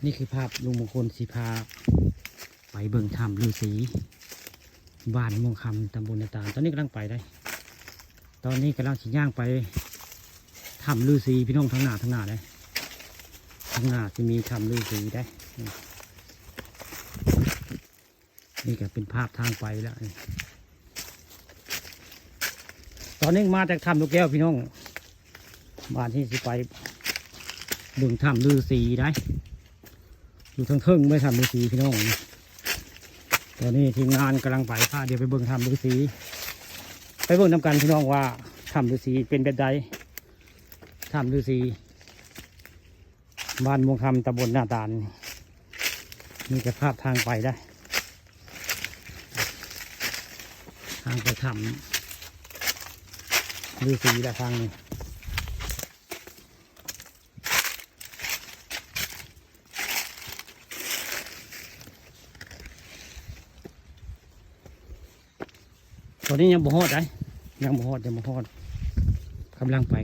นี่คือภาพลุงมงคลสีพาไปเบิ่งถ้ำฤาษีบ้านม่วงคำตำบลนาตาลตอนนี้กำลังไปได้ ตอนนี้กำลังขี่ย่างไปถ้ำฤาษีพี่น้องทั้งหน้าได้ทั้งหน้าจะมีถ้ำฤาษีได้นี่ก็เป็นภาพทางไปแล้วตอนนี้มาจากถ้ำลูกแก้วพี่น้องบ้านที่สิไปเบิ่งถ้ำฤาษีได้อยู่ทั้งเทิงไม่ถ้ำฤาษีพี่น้องตอนนี้ทีมงานกำลังไปพาเดี๋ยวไปเบิ่งถ้ำฤาษีไปเบิ่งนำกันพี่น้องว่าถ้ำฤาษีเป็นแบบใดถ้ำฤาษีบ้านม่วงคำตำบลนาตาลนี่ก็ภาพทางไปได้ทางไปถ้ำฤาษีละทางนี้ตอนนี้ยังบ่ฮอดได้ยังบ่ฮอดกำลังไป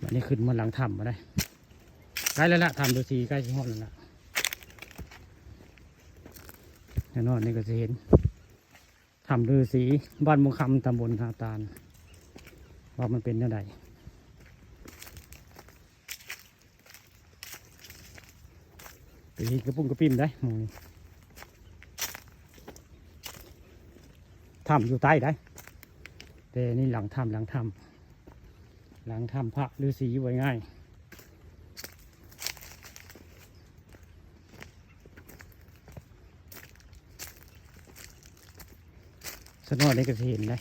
วันนี้ขึ้นมาหลังถ้ำมาได้ใกล้แล้วละถ้ำฤาษีใกล้จะฮอดแล้วละแน่นอนนี่ก็จะเห็นถ้ำฤาษีบ้านม่วงคำตำบลนาตาลว่ามันเป็นยังไงไปเห็นกระปุ้งกระปิ่มได้มองนี่ถ้ำอยู่ใต้ได้แต่นี่หลังถ้ำพระฤาษีไว้ง่ายสนอนี่ก็จะเห็นได้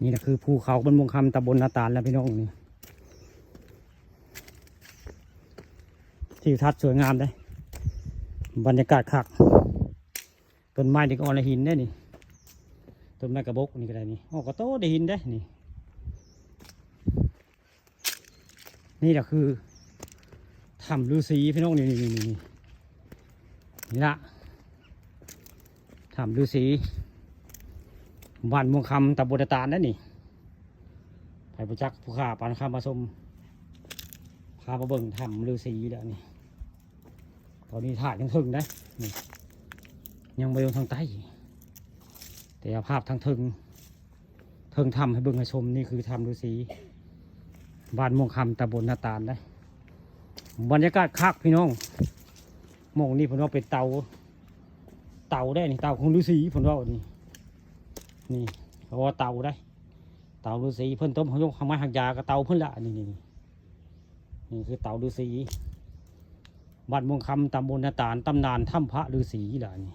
นี่แหละคือภูเขาบนม่วงคำตำบลนาตาลแล้วพี่น้องนี่ที่ทัดสวยงามได้บรรยากาศคักต้นไม้เด็กอ่อนละหินได้นี่ต้นไม้กระบอกนี่ก็ได้นี่โอ้ก็โตได้หินได้นี่แหละคือถ้ำฤาษีพี่น้องนี่ละถ้ำฤาษีบ้านม่วงคำตำบลนาตาลนั่นนี่ไปประจักษ์ผู้ข่าปานข้ามมาชมพามาเบิ่งถ้ำฤาษีแล้วนี่ตอนนี้ถ่ายยังถึงได้นี่ยังไปลงทางใต้แต่ภาพทางถึงถ้ำให้เบิ่งให้ชมนี่คือถ้ำฤาษีบ้านม่วงคำตำบลนาตาลได้บรรยากาศคักพี่น้องมองนี่ผมว่าเป็นเตาได้นี่เตาของฤาษีผมว่านี่เพราะว่าเตาได้เตาฤาษีเพิ่นต้มเขายกข้างไม้หักยากับเตาเพิ่นละนี่คือเตาฤาษีบ้านม่วงคำตำบลนาตาลตำนานถ้ำพระฤาษีล่ะนี่